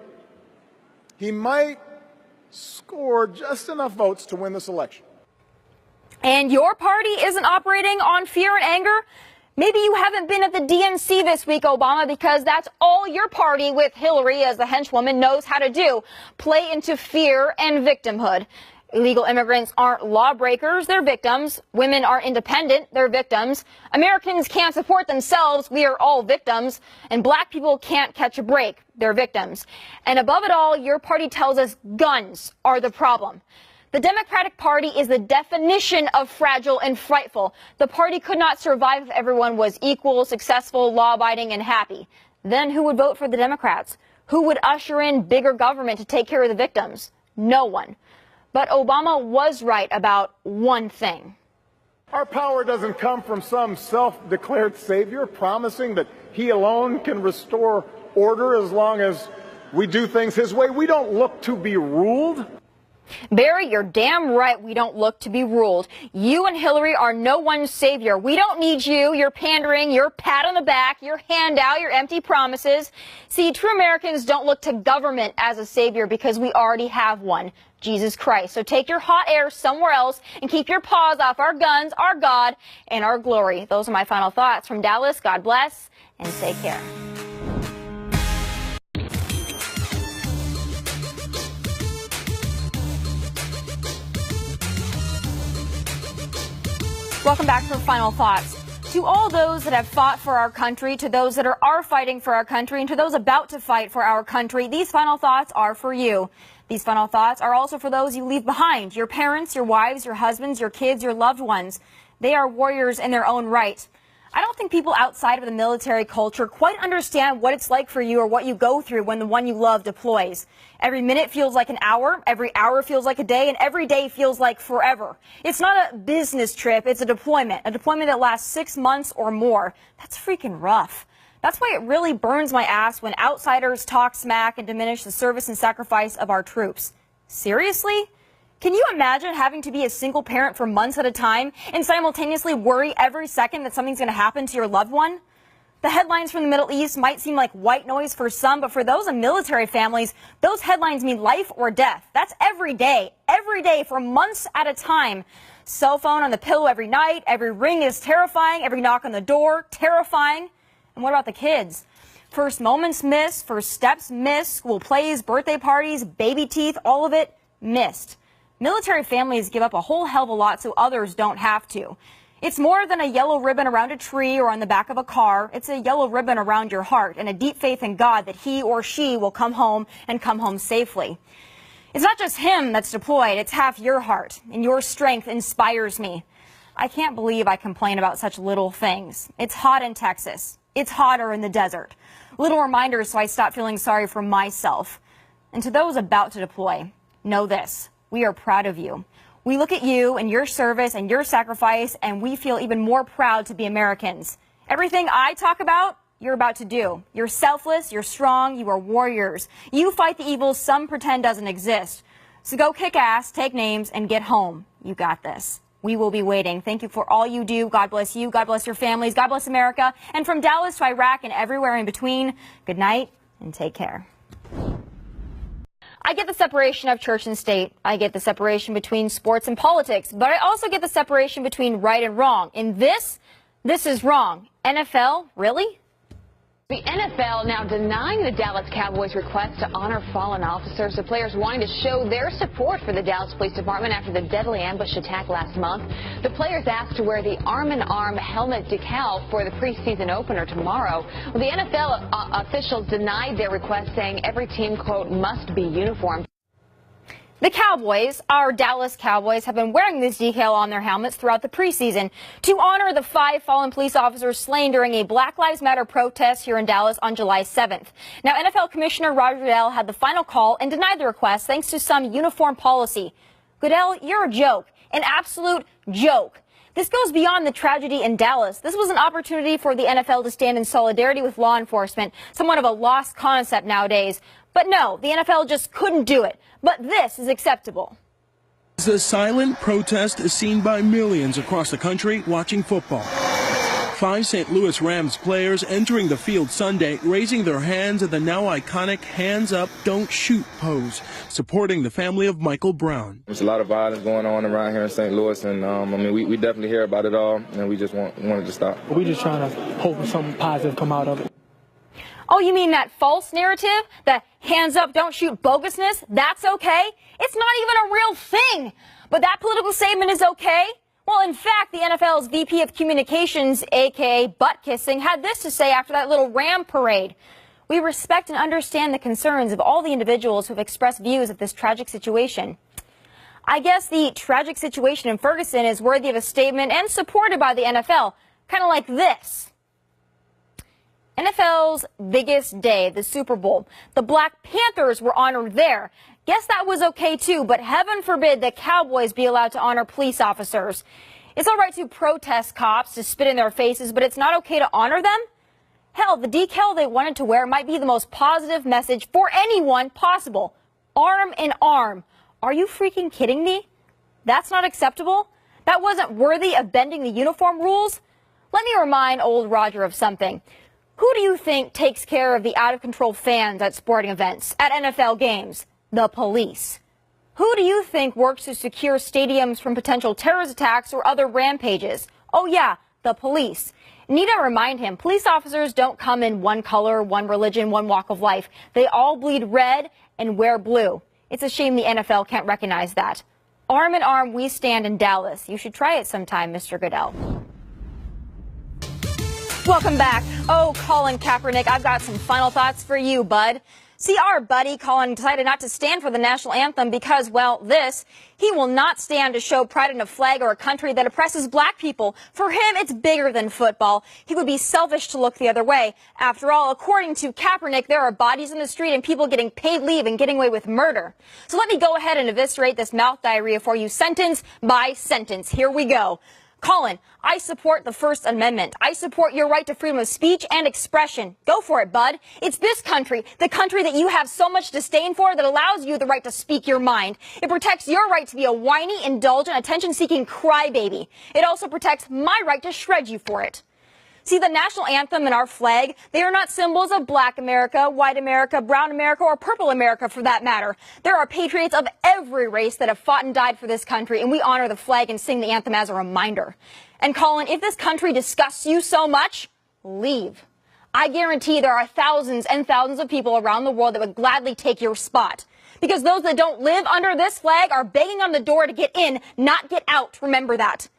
he might score just enough votes to win this election. And your party isn't operating on fear and anger? Maybe you haven't been at the DNC this week, Obama, because that's all your party with Hillary as the henchwoman knows how to do, play into fear and victimhood. Illegal immigrants aren't lawbreakers, they're victims. Women aren't independent, they're victims. Americans can't support themselves, we are all victims. And black people can't catch a break, they're victims. And above it all, your party tells us guns are the problem. The Democratic Party is the definition of fragile and frightful. The party could not survive if everyone was equal, successful, law-abiding, and happy. Then who would vote for the Democrats? Who would usher in bigger government to take care of the victims? No one. But Obama was right about one thing. Our power doesn't come from some self-declared savior promising that he alone can restore order as long as we do things his way. We don't look to be ruled. Barry, you're damn right we don't look to be ruled. You and Hillary are no one's savior. We don't need you, your pandering, your pat on the back, your handout, your empty promises. See, true Americans don't look to government as a savior because we already have one, Jesus Christ. So take your hot air somewhere else and keep your paws off our guns, our God, and our glory. Those are my final thoughts from Dallas. God bless and take care. Welcome back for Final Thoughts. To all those that have fought for our country, to those that are fighting for our country, and to those about to fight for our country, these final thoughts are for you. These final thoughts are also for those you leave behind, your parents, your wives, your husbands, your kids, your loved ones. They are warriors in their own right. I don't think people outside of the military culture quite understand what it's like for you or what you go through when the one you love deploys. Every minute feels like an hour, every hour feels like a day, and every day feels like forever. It's not a business trip, it's a deployment that lasts 6 months or more. That's freaking rough. That's why it really burns my ass when outsiders talk smack and diminish the service and sacrifice of our troops. Seriously? Can you imagine having to be a single parent for months at a time and simultaneously worry every second that something's going to happen to your loved one? The headlines from the Middle East might seem like white noise for some, but for those in military families, those headlines mean life or death. That's every day for months at a time. Cell phone on the pillow every night, every ring is terrifying, every knock on the door, terrifying. And what about the kids? First moments missed, first steps missed, school plays, birthday parties, baby teeth, all of it missed. Military families give up a whole hell of a lot so others don't have to. It's more than a yellow ribbon around a tree or on the back of a car. It's a yellow ribbon around your heart and a deep faith in God that he or she will come home and come home safely. It's not just him that's deployed, it's half your heart, and your strength inspires me. I can't believe I complain about such little things. It's hot in Texas. It's hotter in the desert. Little reminders so I stop feeling sorry for myself. And to those about to deploy, know this. We are proud of you. We look at you and your service and your sacrifice, and we feel even more proud to be Americans. Everything I talk about, you're about to do. You're selfless, you're strong, you are warriors. You fight the evil some pretend doesn't exist. So go kick ass, take names, and get home. You got this. We will be waiting. Thank you for all you do. God bless you. God bless your families. God bless America. And from Dallas to Iraq and everywhere in between, good night and take care. I get the separation of church and state. I get the separation between sports and politics. But I also get the separation between right and wrong. And this is wrong. NFL, really? The NFL now denying the Dallas Cowboys' request to honor fallen officers. The players wanting to show their support for the Dallas Police Department after the deadly ambush attack last month. The players asked to wear the arm-in-arm helmet decal for the preseason opener tomorrow. Well, the NFL officials denied their request, saying every team, quote, must be uniformed. The Cowboys, our Dallas Cowboys, have been wearing this decal on their helmets throughout the preseason to honor the 5 fallen police officers slain during a Black Lives Matter protest here in Dallas on July 7th. Now, NFL Commissioner Roger Goodell had the final call and denied the request thanks to some uniform policy. Goodell, you're a joke, an absolute joke. This goes beyond the tragedy in Dallas. This was an opportunity for the NFL to stand in solidarity with law enforcement, somewhat of a lost concept nowadays. But no, the NFL just couldn't do it. But this is acceptable. The silent protest is seen by millions across the country watching football. 5 St. Louis Rams players entering the field Sunday, raising their hands in the now iconic hands up, don't shoot pose, supporting the family of Michael Brown. There's a lot of violence going on around here in St. Louis, and we definitely hear about it all, and we just want it to stop. We're just trying to hope something positive come out of it. Oh, you mean that false narrative, that hands up, don't shoot bogusness? That's okay? It's not even a real thing. But that political statement is okay? Well, in fact, the NFL's VP of Communications, a.k.a. butt kissing, had this to say after that little Ram parade. We respect and understand the concerns of all the individuals who have expressed views of this tragic situation. I guess the tragic situation in Ferguson is worthy of a statement and supported by the NFL, kind of like this. NFL's biggest day, the Super Bowl. The Black Panthers were honored there. Guess that was okay too, but heaven forbid the Cowboys be allowed to honor police officers. It's all right to protest cops, to spit in their faces, but it's not okay to honor them? Hell, the decal they wanted to wear might be the most positive message for anyone possible. Arm in arm. Are you freaking kidding me? That's not acceptable? That wasn't worthy of bending the uniform rules? Let me remind old Roger of something. Who do you think takes care of the out-of-control fans at sporting events, at NFL games? The police. Who do you think works to secure stadiums from potential terrorist attacks or other rampages? Oh yeah, the police. Need I remind him, police officers don't come in one color, one religion, one walk of life. They all bleed red and wear blue. It's a shame the NFL can't recognize that. Arm in arm, we stand in Dallas. You should try it sometime, Mr. Goodell. Welcome back. Oh, Colin Kaepernick, I've got some final thoughts for you, bud. See, our buddy Colin decided not to stand for the national anthem because, well, he will not stand to show pride in a flag or a country that oppresses black people. For him, it's bigger than football. He would be selfish to look the other way. After all, according to Kaepernick, there are bodies in the street and people getting paid leave and getting away with murder. So let me go ahead and eviscerate this mouth diarrhea for you sentence by sentence. Here we go. Colin, I support the First Amendment. I support your right to freedom of speech and expression. Go for it, bud. It's this country, the country that you have so much disdain for, that allows you the right to speak your mind. It protects your right to be a whiny, indulgent, attention-seeking crybaby. It also protects my right to shred you for it. See, the national anthem and our flag, they are not symbols of black America, white America, brown America, or purple America for that matter. There are patriots of every race that have fought and died for this country, and we honor the flag and sing the anthem as a reminder. And Colin, if this country disgusts you so much, leave. I guarantee there are thousands and thousands of people around the world that would gladly take your spot. Because those that don't live under this flag are begging on the door to get in, not get out. Remember that.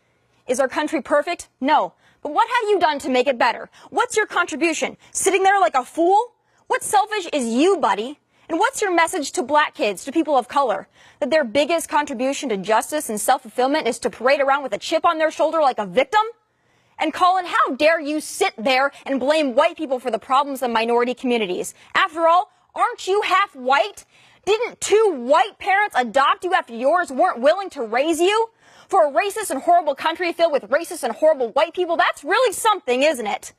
Is our country perfect? No. But what have you done to make it better? What's your contribution? Sitting there like a fool? What selfish is you, buddy? And what's your message to black kids, to people of color? That their biggest contribution to justice and self-fulfillment is to parade around with a chip on their shoulder like a victim? And Colin, how dare you sit there and blame white people for the problems of minority communities? After all, aren't you half white? Didn't 2 white parents adopt you after yours weren't willing to raise you? For a racist and horrible country filled with racist and horrible white people, that's really something, isn't it?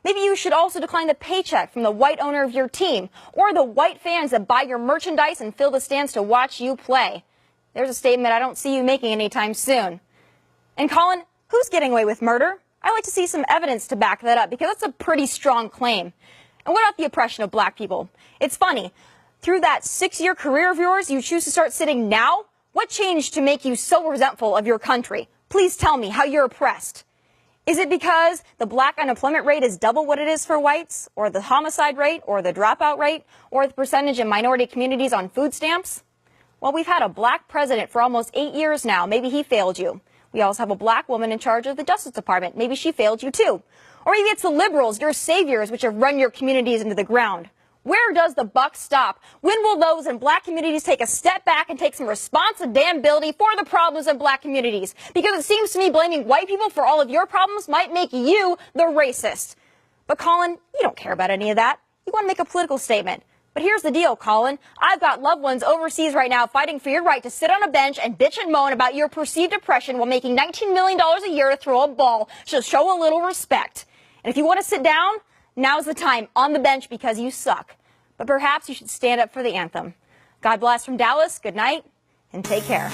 Maybe you should also decline the paycheck from the white owner of your team, or the white fans that buy your merchandise and fill the stands to watch you play. There's a statement I don't see you making anytime soon. And Colin, who's getting away with murder? I'd like to see some evidence to back that up, because that's a pretty strong claim. And what about the oppression of black people? It's funny. Through that 6-year career of yours, you choose to start sitting now? What changed to make you so resentful of your country? Please tell me how you're oppressed. Is it because the black unemployment rate is double what it is for whites, or the homicide rate, or the dropout rate, or the percentage in minority communities on food stamps? Well, we've had a black president for almost 8 years now. Maybe he failed you. We also have a black woman in charge of the Justice Department. Maybe she failed you too. Or maybe it's the liberals, your saviors, which have run your communities into the ground. Where does the buck stop? When will those in black communities take a step back and take some responsibility for the problems in black communities? Because it seems to me blaming white people for all of your problems might make you the racist. But Colin, you don't care about any of that. You want to make a political statement. But here's the deal, Colin. I've got loved ones overseas right now fighting for your right to sit on a bench and bitch and moan about your perceived oppression while making $19 million a year to throw a ball. So show a little respect. And if you want to sit down, now's the time on the bench because you suck. But perhaps you should stand up for the anthem. God bless from Dallas. Good night and take care.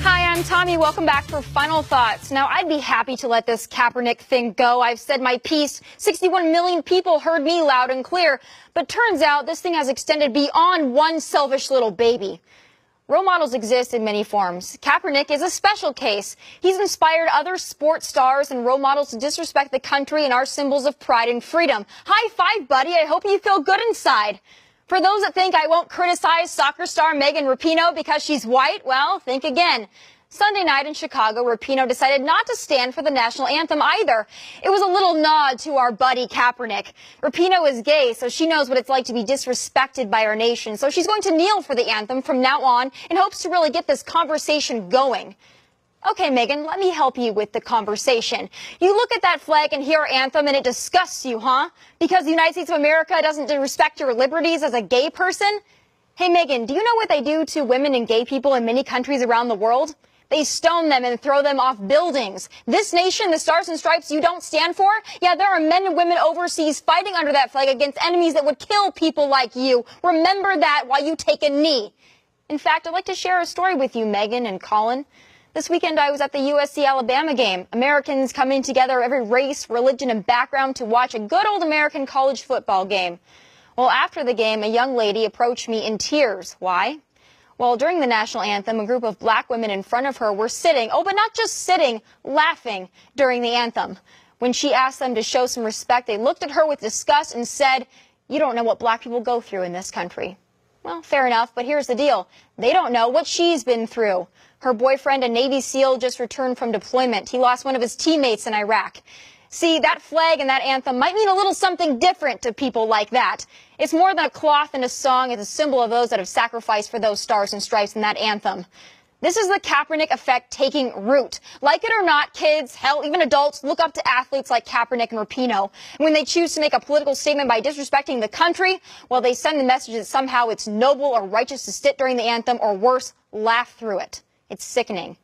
Hi, I'm Tomi. Welcome back for Final Thoughts. Now, I'd be happy to let this Kaepernick thing go. I've said my piece. 61 million people heard me loud and clear. But turns out this thing has extended beyond one selfish little baby. Role models exist in many forms. Kaepernick is a special case. He's inspired other sports stars and role models to disrespect the country and our symbols of pride and freedom. High five, buddy. I hope you feel good inside. For those that think I won't criticize soccer star Megan Rapinoe because she's white, well, think again. Sunday night in Chicago, Rapinoe decided not to stand for the national anthem either. It was a little nod to our buddy Kaepernick. Rapinoe is gay, so she knows what it's like to be disrespected by our nation. So she's going to kneel for the anthem from now on in hopes to really get this conversation going. Okay, Megan, let me help you with the conversation. You look at that flag and hear our anthem and it disgusts you, huh? Because the United States of America doesn't respect your liberties as a gay person? Hey, Megan, do you know what they do to women and gay people in many countries around the world? They stone them and throw them off buildings. This nation, the Stars and Stripes you don't stand for? Yeah, there are men and women overseas fighting under that flag against enemies that would kill people like you. Remember that while you take a knee. In fact, I'd like to share a story with you, Megan and Colin. This weekend, I was at the USC-Alabama game. Americans coming together, every race, religion, and background to watch a good old American college football game. Well, after the game, a young lady approached me in tears. Why? Well, during the national anthem, a group of black women in front of her were sitting, oh, but not just sitting, laughing during the anthem. When she asked them to show some respect, they looked at her with disgust and said, "You don't know what black people go through in this country." Well, fair enough, but here's the deal. They don't know what she's been through. Her boyfriend, a Navy SEAL, just returned from deployment. He lost one of his teammates in Iraq. See, that flag and that anthem might mean a little something different to people like that. It's more than a cloth and a song. It's a symbol of those that have sacrificed for those stars and stripes in that anthem. This is the Kaepernick effect taking root. Like it or not, kids, hell, even adults, look up to athletes like Kaepernick and Rapinoe. And when they choose to make a political statement by disrespecting the country, well, they send the message that somehow it's noble or righteous to sit during the anthem, or worse, laugh through it. It's sickening.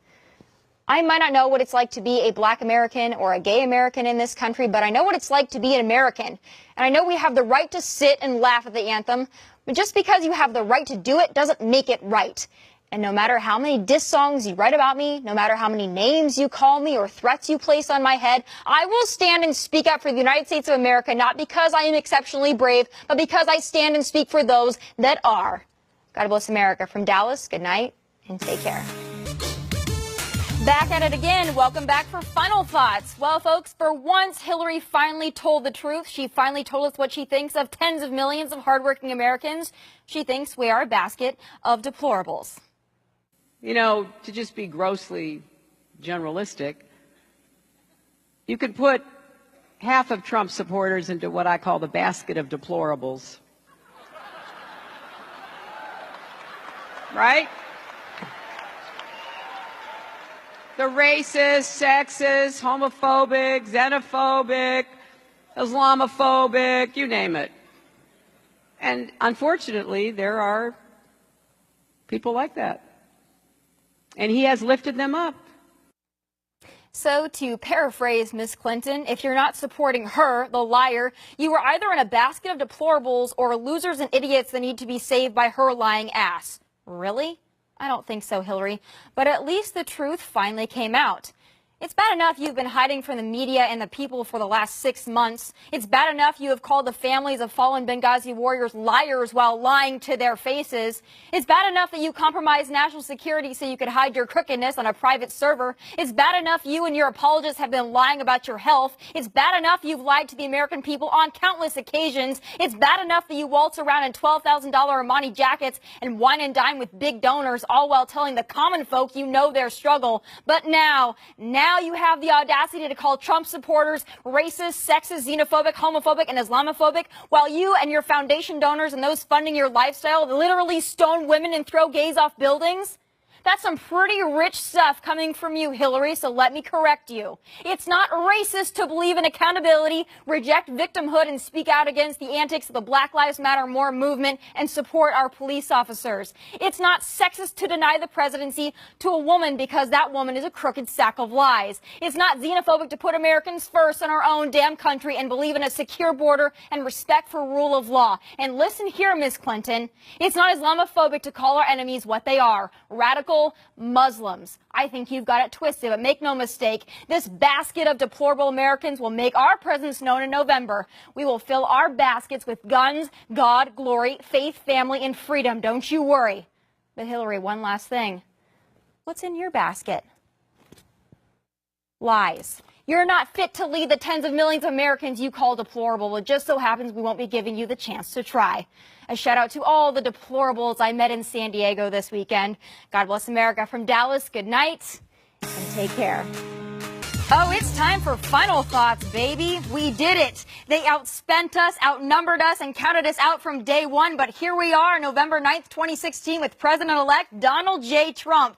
I might not know what it's like to be a black American or a gay American in this country, but I know what it's like to be an American. And I know we have the right to sit and laugh at the anthem, but just because you have the right to do it doesn't make it right. And no matter how many diss songs you write about me, no matter how many names you call me or threats you place on my head, I will stand and speak up for the United States of America, not because I am exceptionally brave, but because I stand and speak for those that are. God bless America. From Dallas, good night and take care. Back at it again. Welcome back for Final Thoughts. Well, folks, for once, Hillary finally told the truth. She finally told us what she thinks of tens of millions of hardworking Americans. She thinks we are a basket of deplorables. You know, to just be grossly generalistic, you could put half of Trump supporters into what I call the basket of deplorables. Right? The racist, sexist, homophobic, xenophobic, Islamophobic, you name it. And unfortunately, there are people like that. And he has lifted them up. So, to paraphrase Miss Clinton, if you're not supporting her, the liar, you are either in a basket of deplorables or losers and idiots that need to be saved by her lying ass. Really? I don't think so, Hillary. But at least the truth finally came out. It's bad enough you've been hiding from the media and the people for the last 6 months. It's bad enough you have called the families of fallen Benghazi warriors liars while lying to their faces. It's bad enough that you compromised national security so you could hide your crookedness on a private server. It's bad enough you and your apologists have been lying about your health. It's bad enough you've lied to the American people on countless occasions. It's bad enough that you waltz around in $12,000 Armani jackets and wine and dine with big donors, all while telling the common folk you know their struggle. But now you have the audacity to call Trump supporters racist, sexist, xenophobic, homophobic, and Islamophobic, while you and your foundation donors and those funding your lifestyle literally stone women and throw gays off buildings. That's some pretty rich stuff coming from you, Hillary, so let me correct you. It's not racist to believe in accountability, reject victimhood, and speak out against the antics of the Black Lives Matter More movement and support our police officers. It's not sexist to deny the presidency to a woman because that woman is a crooked sack of lies. It's not xenophobic to put Americans first in our own damn country and believe in a secure border and respect for rule of law. And listen here, Ms. Clinton, it's not Islamophobic to call our enemies what they are, radical Muslims. I think you've got it twisted, but make no mistake, this basket of deplorable Americans will make our presence known in November. We will fill our baskets with guns, God, glory, faith, family, and freedom. Don't you worry. But Hillary, one last thing. What's in your basket? Lies. You're not fit to lead the tens of millions of Americans you call deplorable. It just so happens we won't be giving you the chance to try. A shout out to all the deplorables I met in San Diego this weekend. God bless America from Dallas. Good night and take care. Oh, it's time for final thoughts, baby. We did it. They outspent us, outnumbered us, and counted us out from day one. But here we are, November 9th, 2016, with President-elect Donald J. Trump.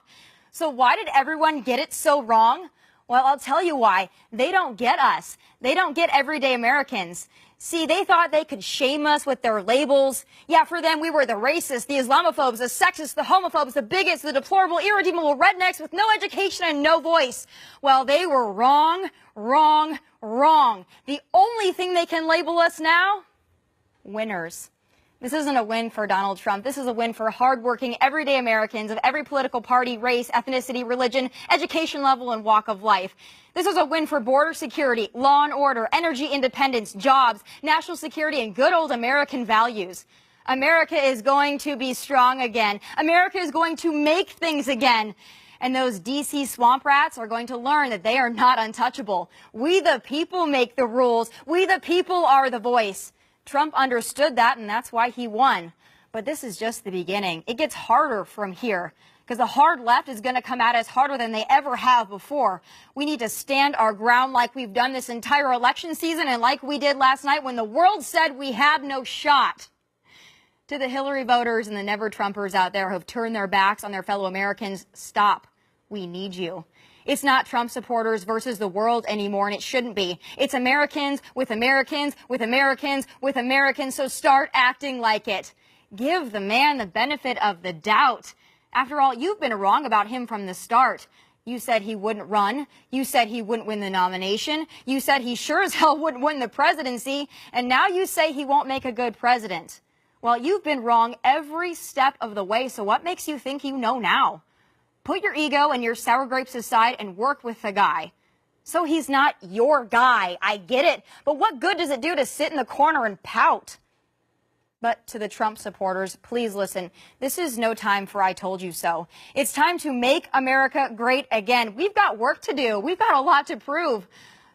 So why did everyone get it so wrong? Well, I'll tell you why. They don't get us. They don't get everyday Americans. See, they thought they could shame us with their labels. Yeah, for them, we were the racists, the Islamophobes, the sexists, the homophobes, the bigots, the deplorable, irredeemable rednecks with no education and no voice. Well, they were wrong, wrong, wrong. The only thing they can label us now? Winners. This isn't a win for Donald Trump. This is a win for hardworking, everyday Americans of every political party, race, ethnicity, religion, education level, and walk of life. This is a win for border security, law and order, energy independence, jobs, national security, and good old American values. America is going to be strong again. America is going to make things again. And those D.C. swamp rats are going to learn that they are not untouchable. We the people make the rules. We the people are the voice. Trump understood that, and that's why he won. But this is just the beginning. It gets harder from here, because the hard left is going to come at us harder than they ever have before. We need to stand our ground like we've done this entire election season and like we did last night when the world said we had no shot. To the Hillary voters and the never-Trumpers out there who have turned their backs on their fellow Americans, stop. We need you. It's not Trump supporters versus the world anymore, and it shouldn't be. It's Americans with Americans with Americans with Americans, so start acting like it. Give the man the benefit of the doubt. After all, you've been wrong about him from the start. You said he wouldn't run. You said he wouldn't win the nomination. You said he sure as hell wouldn't win the presidency. And now you say he won't make a good president. Well, you've been wrong every step of the way, so what makes you think you know now? Put your ego and your sour grapes aside and work with the guy. So he's not your guy. I get it. But what good does it do to sit in the corner and pout? But to the Trump supporters, please listen. This is no time for I told you so. It's time to make America great again. We've got work to do. We've got a lot to prove.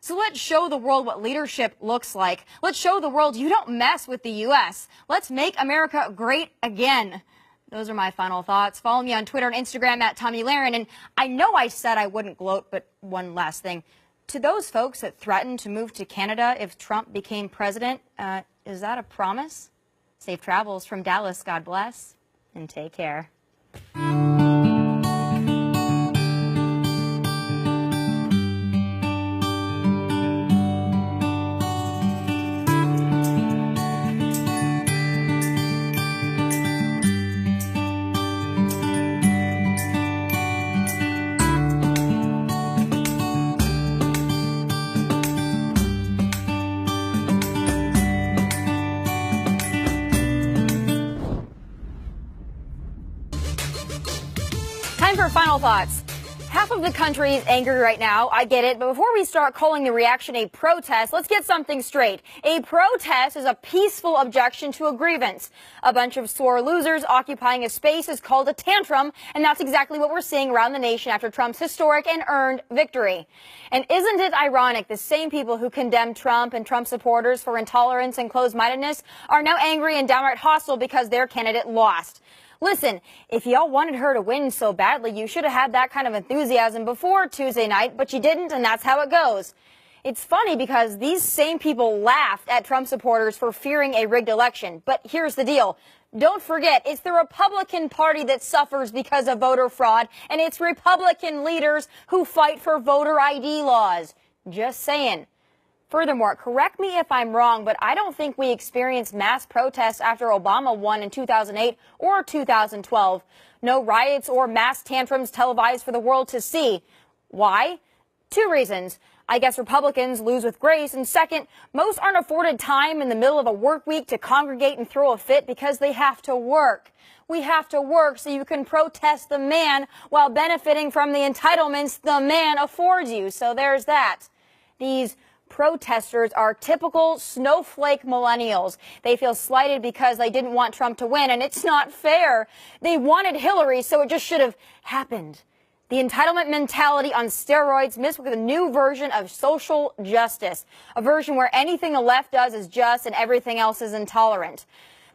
So let's show the world what leadership looks like. Let's show the world you don't mess with the U.S. Let's make America great again. Those are my final thoughts. Follow me on Twitter and Instagram at Tomi Lahren. And I know I said I wouldn't gloat, but one last thing. To those folks that threatened to move to Canada if Trump became president, is that a promise? Safe travels from Dallas. God bless and take care. Time for final thoughts. Half of the country is angry right now. I get it. But before we start calling the reaction a protest, let's get something straight. A protest is a peaceful objection to a grievance. A bunch of sore losers occupying a space is called a tantrum, and that's exactly what we're seeing around the nation after Trump's historic and earned victory. And isn't it ironic the same people who condemn Trump and Trump supporters for intolerance and closed-mindedness are now angry and downright hostile because their candidate lost? Listen, if y'all wanted her to win so badly, you should have had that kind of enthusiasm before Tuesday night, but you didn't, and that's how it goes. It's funny because these same people laughed at Trump supporters for fearing a rigged election. But here's the deal. Don't forget, it's the Republican Party that suffers because of voter fraud, and it's Republican leaders who fight for voter ID laws. Just saying. Furthermore, correct me if I'm wrong, but I don't think we experienced mass protests after Obama won in 2008 or 2012. No riots or mass tantrums televised for the world to see. Why? Two reasons. I guess Republicans lose with grace, and second, most aren't afforded time in the middle of a work week to congregate and throw a fit because they have to work. We have to work so you can protest the man while benefiting from the entitlements the man affords you. So there's that. These protesters are typical snowflake millennials. They feel slighted because they didn't want Trump to win, and it's not fair. They wanted Hillary, so it just should have happened. The entitlement mentality on steroids mixed with a new version of social justice, a version where anything the left does is just and everything else is intolerant.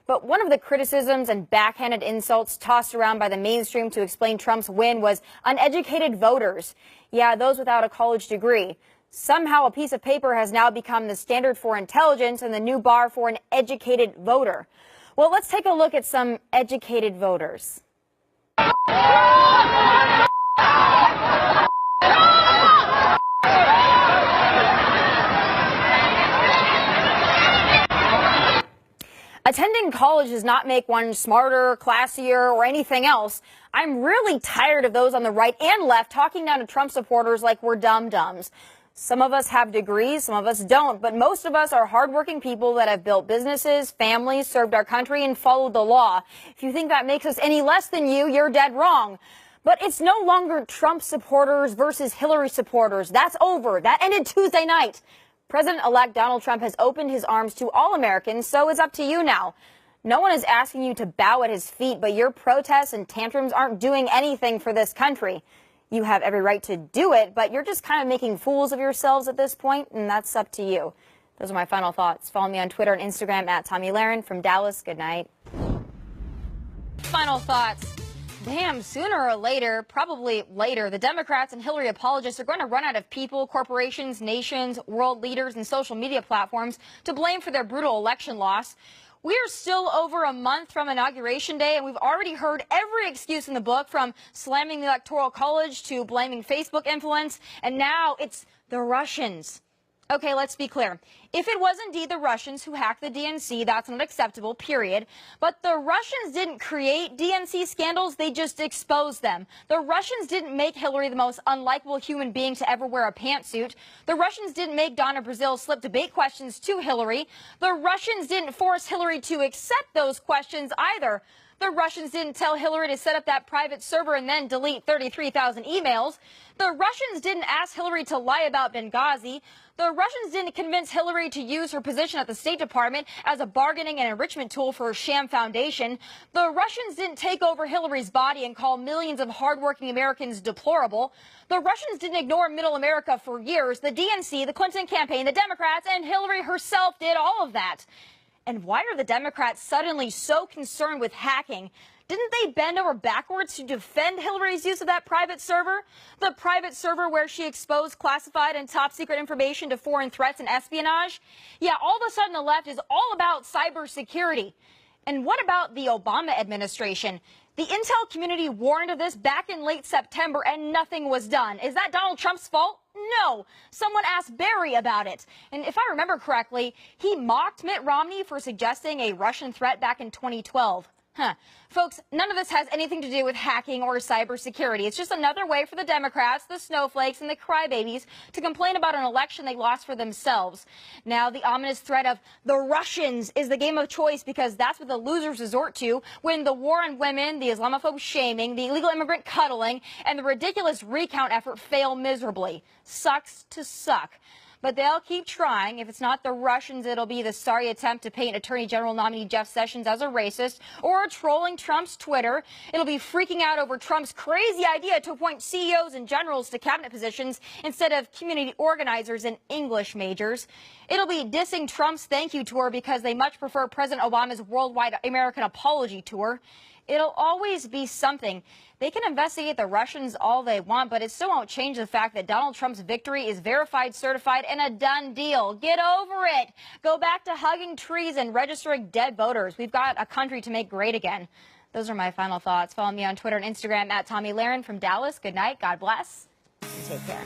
But one of the criticisms and backhanded insults tossed around by the mainstream to explain Trump's win was uneducated voters. Yeah, those without a college degree. Somehow a piece of paper has now become the standard for intelligence and the new bar for an educated voter. Well, let's take a look at some educated voters. Attending college does not make one smarter, classier, or anything else. I'm really tired of those on the right and left talking down to Trump supporters like we're dum-dums. Some of us have degrees, some of us don't, but most of us are hardworking people that have built businesses, families, served our country, and followed the law. If you think that makes us any less than you, you're dead wrong. But it's no longer Trump supporters versus Hillary supporters. That's over. That ended Tuesday night. President-elect Donald Trump has opened his arms to all Americans, so it's up to you now. No one is asking you to bow at his feet, but your protests and tantrums aren't doing anything for this country. You have every right to do it, but you're just kind of making fools of yourselves at this point, and that's up to you. Those are my final thoughts. Follow me on Twitter and Instagram at Tomi Lahren. From Dallas, good night. Final thoughts. Damn, sooner or later, probably later, the Democrats and Hillary apologists are going to run out of people, corporations, nations, world leaders, and social media platforms to blame for their brutal election loss. We are still over a month from Inauguration Day, and we've already heard every excuse in the book, from slamming the Electoral College to blaming Facebook influence, and now it's the Russians. Okay, let's be clear. If it was indeed the Russians who hacked the DNC, that's not acceptable, period. But the Russians didn't create DNC scandals, they just exposed them. The Russians didn't make Hillary the most unlikable human being to ever wear a pantsuit. The Russians didn't make Donna Brazile slip debate questions to Hillary. The Russians didn't force Hillary to accept those questions either. The Russians didn't tell Hillary to set up that private server and then delete 33,000 emails. The Russians didn't ask Hillary to lie about Benghazi. The Russians didn't convince Hillary to use her position at the State Department as a bargaining and enrichment tool for a sham foundation. The Russians didn't take over Hillary's body and call millions of hardworking Americans deplorable. The Russians didn't ignore middle America for years. The DNC, the Clinton campaign, the Democrats, and Hillary herself did all of that. And why are the Democrats suddenly so concerned with hacking? Didn't they bend over backwards to defend Hillary's use of that private server? The private server where she exposed classified and top secret information to foreign threats and espionage? Yeah, all of a sudden the left is all about cybersecurity. And what about the Obama administration? The intel community warned of this back in late September and nothing was done. Is that Donald Trump's fault? No. Someone asked Barry about it. And if I remember correctly, he mocked Mitt Romney for suggesting a Russian threat back in 2012. Folks, none of this has anything to do with hacking or cybersecurity. It's just another way for the Democrats, the snowflakes, and the crybabies to complain about an election they lost for themselves. Now, the ominous threat of the Russians is the game of choice because that's what the losers resort to when the war on women, the Islamophobe shaming, the illegal immigrant cuddling, and the ridiculous recount effort fail miserably. Sucks to suck. But they'll keep trying. If it's not the Russians, it'll be the sorry attempt to paint Attorney General nominee Jeff Sessions as a racist or trolling Trump's Twitter. It'll be freaking out over Trump's crazy idea to appoint CEOs and generals to cabinet positions instead of community organizers and English majors. It'll be dissing Trump's thank you tour because they much prefer President Obama's worldwide American apology tour. It'll always be something. They can investigate the Russians all they want, but it still won't change the fact that Donald Trump's victory is verified, certified, and a done deal. Get over it. Go back to hugging trees and registering dead voters. We've got a country to make great again. Those are my final thoughts. Follow me on Twitter and Instagram at Tomi Lahren from Dallas. Good night. God bless. And take care.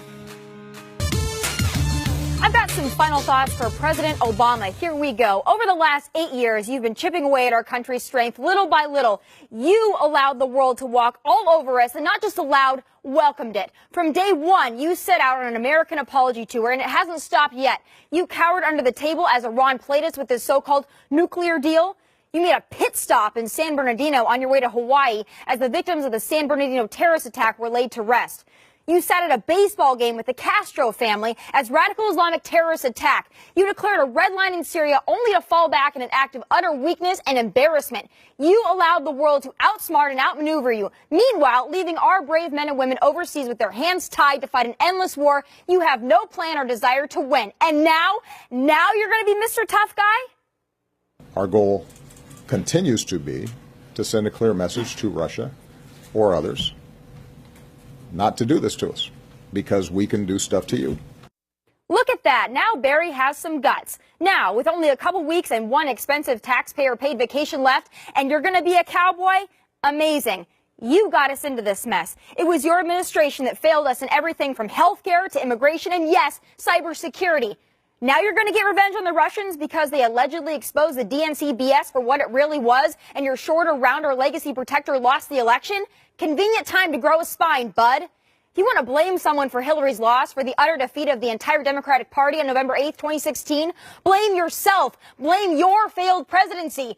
I've got some final thoughts for President Obama. Here we go. Over the last 8 years, you've been chipping away at our country's strength little by little. You allowed the world to walk all over us, and not just allowed, welcomed it. From day one, you set out on an American apology tour, and it hasn't stopped yet. You cowered under the table as Iran played us with this so-called nuclear deal. You made a pit stop in San Bernardino on your way to Hawaii as the victims of the San Bernardino terrorist attack were laid to rest. You sat at a baseball game with the Castro family as radical Islamic terrorists attacked. You declared a red line in Syria only to fall back in an act of utter weakness and embarrassment. You allowed the world to outsmart and outmaneuver you. Meanwhile, leaving our brave men and women overseas with their hands tied to fight an endless war you have no plan or desire to win. And now you're going to be Mr. Tough Guy? Our goal continues to be to send a clear message to Russia or others not to do this to us, because we can do stuff to you. Look at that. Now Barry has some guts. Now, with only a couple weeks and one expensive taxpayer-paid vacation left, and you're going to be a cowboy? Amazing. You got us into this mess. It was your administration that failed us in everything from healthcare to immigration and, yes, cybersecurity. Now you're going to get revenge on the Russians because they allegedly exposed the DNC BS for what it really was, and your shorter, rounder legacy protector lost the election? Convenient time to grow a spine, bud. If you want to blame someone for Hillary's loss, for the utter defeat of the entire Democratic Party on November 8th, 2016, blame yourself. Blame your failed presidency.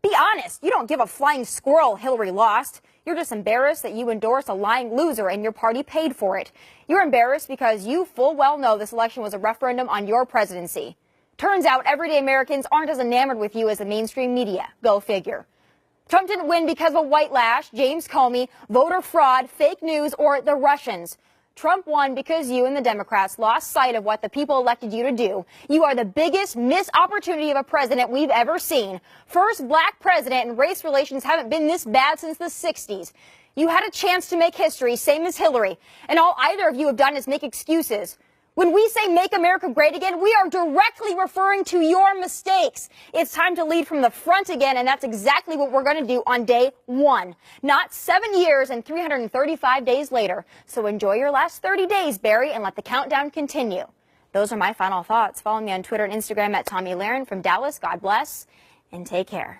Be honest. You don't give a flying squirrel Hillary lost. You're just embarrassed that you endorsed a lying loser and your party paid for it. You're embarrassed because you full well know this election was a referendum on your presidency. Turns out everyday Americans aren't as enamored with you as the mainstream media. Go figure. Trump didn't win because of a white lash, James Comey, voter fraud, fake news, or the Russians. Trump won because you and the Democrats lost sight of what the people elected you to do. You are the biggest missed opportunity of a president we've ever seen. First black president, and race relations haven't been this bad since the 60s. You had a chance to make history, same as Hillary, and all either of you have done is make excuses. When we say make America great again, we are directly referring to your mistakes. It's time to lead from the front again, and that's exactly what we're going to do on day one. Not 7 years and 335 days later. So enjoy your last 30 days, Barry, and let the countdown continue. Those are my final thoughts. Follow me on Twitter and Instagram at Tomi Lahren from Dallas. God bless, and take care.